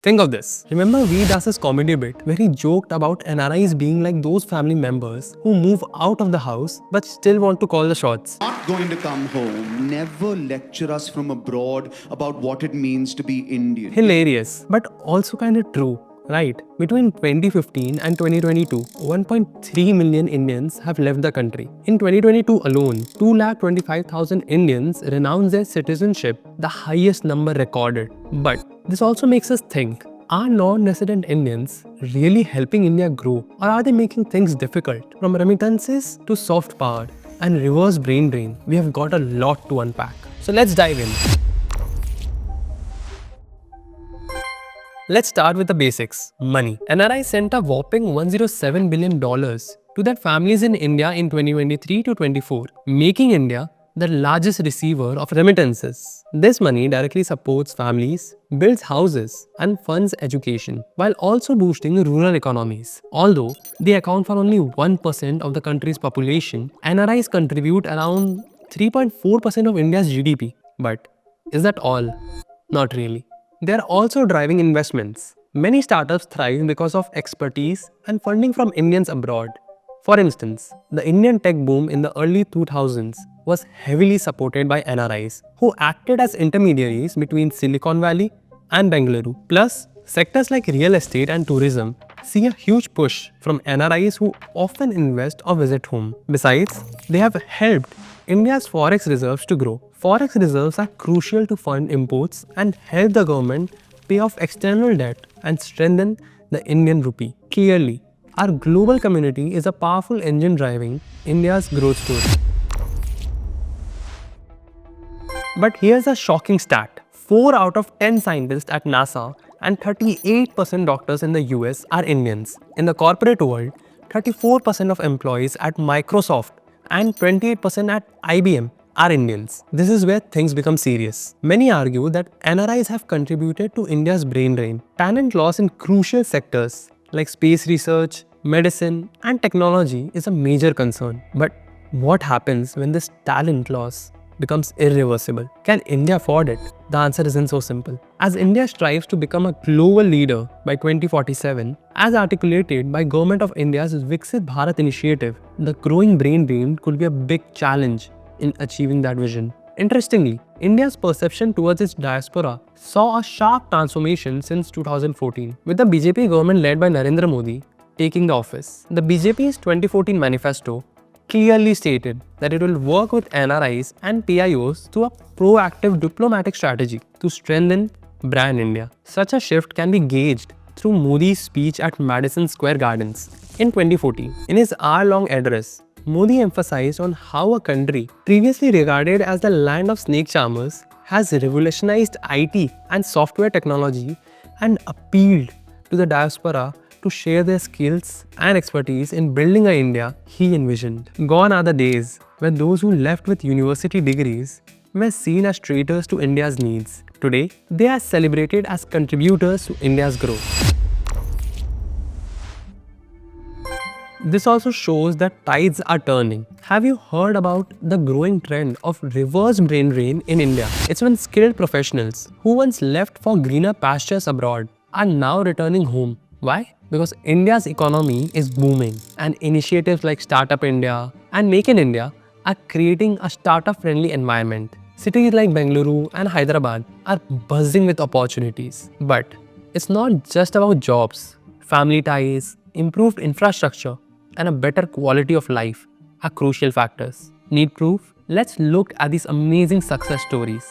Think of this. Remember Vedas' comedy bit where he joked about NRIs being like those family members who move out of the house but still want to call the shots. Not going to come home. Never lecture us from abroad about what it means to be Indian. Hilarious, but also kind of true. Right, between 2015 and 2022, 1.3 million Indians have left the country. In 2022 alone, 225,000 Indians renounced their citizenship, the highest number recorded. But this also makes us think, are non-resident Indians really helping India grow, or are they making things difficult? From remittances to soft power and reverse brain drain, we have got a lot to unpack. So let's dive in. Let's start with the basics. Money. NRI sent a whopping $107 billion to their families in India in 2023 to 24, making India the largest receiver of remittances. This money directly supports families, builds houses, and funds education, while also boosting rural economies. Although they account for only 1% of the country's population, NRIs contribute around 3.4% of India's GDP. But is that all? Not really. They are also driving investments. Many startups thrive because of expertise and funding from Indians abroad. For instance, the Indian tech boom in the early 2000s was heavily supported by NRIs, who acted as intermediaries between Silicon Valley and Bengaluru. Plus, sectors like real estate and tourism see a huge push from NRIs who often invest or visit home. Besides, they have helped India's forex reserves to grow. Forex reserves are crucial to fund imports and help the government pay off external debt and strengthen the Indian rupee. Clearly, our global community is a powerful engine driving India's growth story. But here's a shocking stat. 4 out of 10 scientists at NASA and 38% doctors in the US are Indians. In the corporate world, 34% of employees at Microsoft and 28% at IBM are Indians. This is where things become serious. Many argue that NRIs have contributed to India's brain drain. Talent loss in crucial sectors like space research, medicine, and technology is a major concern. But what happens when this talent loss becomes irreversible? Can India afford it? The answer isn't so simple. As India strives to become a global leader by 2047, as articulated by Government of India's Viksit Bharat initiative, the growing brain drain could be a big challenge in achieving that vision. Interestingly, India's perception towards its diaspora saw a sharp transformation since 2014, with the BJP government led by Narendra Modi taking the office. The BJP's 2014 manifesto clearly stated that it will work with NRIs and PIOs through a proactive diplomatic strategy to strengthen brand India. Such a shift can be gauged through Modi's speech at Madison Square Gardens in 2014. In his hour-long address, Modi emphasized on how a country previously regarded as the land of snake charmers has revolutionized IT and software technology and appealed to the diaspora to share their skills and expertise in building an India he envisioned. Gone are the days when those who left with university degrees were seen as traitors to India's needs. Today, they are celebrated as contributors to India's growth. This also shows that tides are turning. Have you heard about the growing trend of reverse brain drain in India? It's when skilled professionals who once left for greener pastures abroad are now returning home. Why? Because India's economy is booming and initiatives like Startup India and Make in India are creating a startup-friendly environment. Cities like Bengaluru and Hyderabad are buzzing with opportunities. But it's not just about jobs. Family ties, improved infrastructure, and a better quality of life are crucial factors. Need proof? Let's look at these amazing success stories.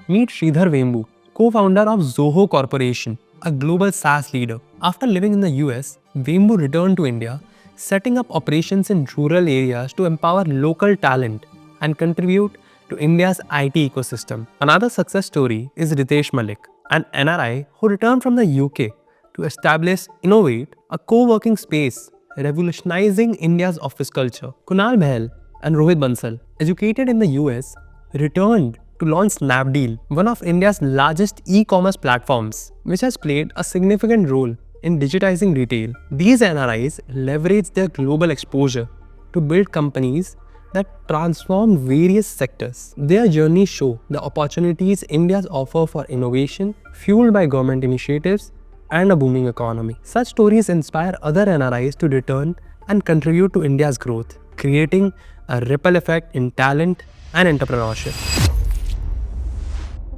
Meet Sridhar Vembu, co-founder of Zoho Corporation, a global SaaS leader. After living in the US, Vembu returned to India, setting up operations in rural areas to empower local talent and contribute to India's IT ecosystem. Another success story is Ritesh Malik, an NRI who returned from the UK to establish Innovate, a co-working space revolutionizing India's office culture. Kunal Behel and Rohit Bansal, educated in the US, returned to launch Snapdeal, one of India's largest e-commerce platforms, which has played a significant role in digitizing retail. These NRIs leverage their global exposure to build companies that transform various sectors. Their journeys show the opportunities India's offer for innovation, fueled by government initiatives and a booming economy. Such stories inspire other NRIs to return and contribute to India's growth, creating a ripple effect in talent and entrepreneurship.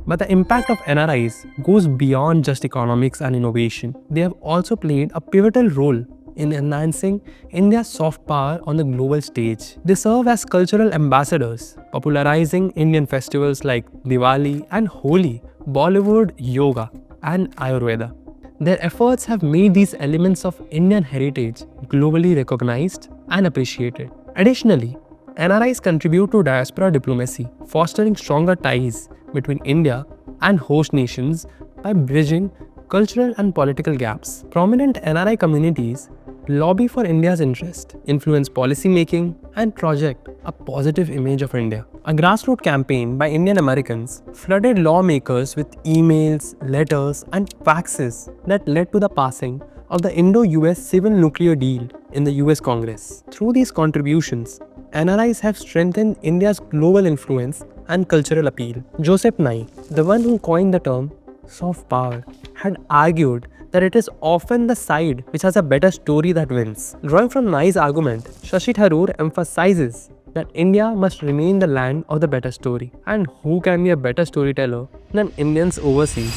But the impact of NRIs goes beyond just economics and innovation. They have also played a pivotal role in enhancing India's soft power on the global stage. They serve as cultural ambassadors, popularizing Indian festivals like Diwali and Holi, Bollywood, yoga, and Ayurveda. Their efforts have made these elements of Indian heritage globally recognized and appreciated. Additionally, NRIs contribute to diaspora diplomacy, fostering stronger ties between India and host nations by bridging cultural and political gaps. Prominent NRI communities lobby for India's interest, influence policy making, and project a positive image of India. A grassroots campaign by Indian Americans flooded lawmakers with emails, letters, and faxes that led to the passing of the Indo-US civil nuclear deal in the US Congress. Through these contributions, NRIs have strengthened India's global influence and cultural appeal. Joseph Nye, the one who coined the term soft power, had argued that it is often the side which has a better story that wins. Drawing from Nye's argument, Shashi Tharoor emphasizes that India must remain the land of the better story. And who can be a better storyteller than Indians overseas?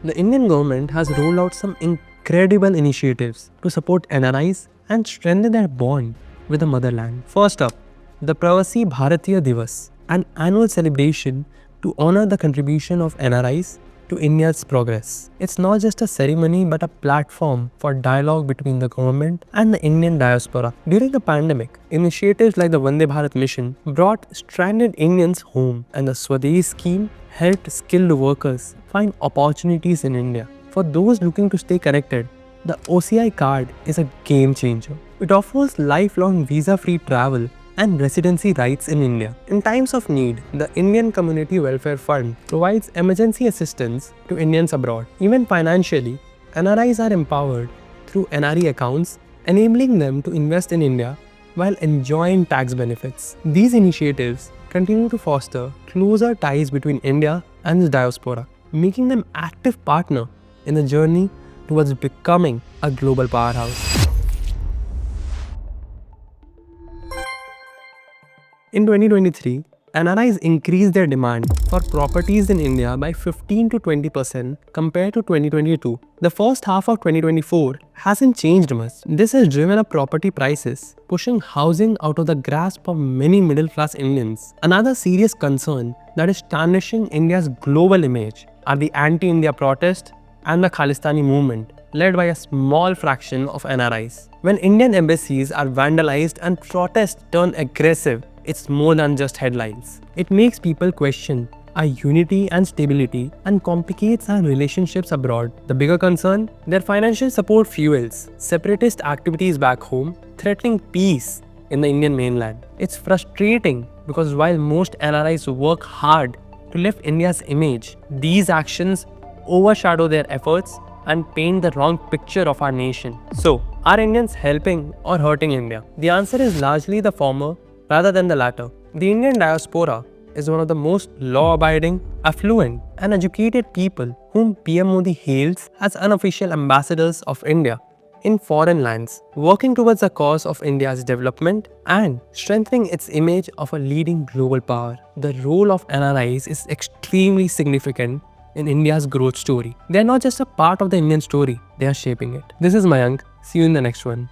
The Indian government has rolled out some incredible initiatives to support NRIs and strengthen their bond with the motherland. First up, the Pravasi Bharatiya Divas, an annual celebration to honor the contribution of NRIs to India's progress. It's not just a ceremony but a platform for dialogue between the government and the Indian diaspora. During the pandemic, initiatives like the Vande Bharat mission brought stranded Indians home, and the Swadesh scheme helped skilled workers find opportunities in India. For those looking to stay connected, the OCI card is a game changer. It offers lifelong visa-free travel and residency rights in India. In times of need, the Indian Community Welfare Fund provides emergency assistance to Indians abroad. Even financially, NRIs are empowered through NRE accounts, enabling them to invest in India while enjoying tax benefits. These initiatives continue to foster closer ties between India and the diaspora, making them active partner in the journey towards becoming a global powerhouse. In 2023, NRIs increased their demand for properties in India by 15 to 20% compared to 2022. The first half of 2024 hasn't changed much. This has driven up property prices, pushing housing out of the grasp of many middle-class Indians. Another serious concern that is tarnishing India's global image are the anti-India protest and the Khalistani movement, led by a small fraction of NRIs. When Indian embassies are vandalized and protests turn aggressive, it's more than just headlines. It makes people question our unity and stability and complicates our relationships abroad. The bigger concern, their financial support fuels separatist activities back home, threatening peace in the Indian mainland. It's frustrating because while most NRIs work hard to lift India's image, these actions overshadow their efforts and paint the wrong picture of our nation. So, are Indians helping or hurting India? The answer is largely the former rather than the latter. The Indian diaspora is one of the most law-abiding, affluent, and educated people whom PM Modi hails as unofficial ambassadors of India in foreign lands, working towards the cause of India's development and strengthening its image of a leading global power. The role of NRIs is extremely significant in India's growth story. They are not just a part of the Indian story, they are shaping it. This is Mayank. See you in the next one.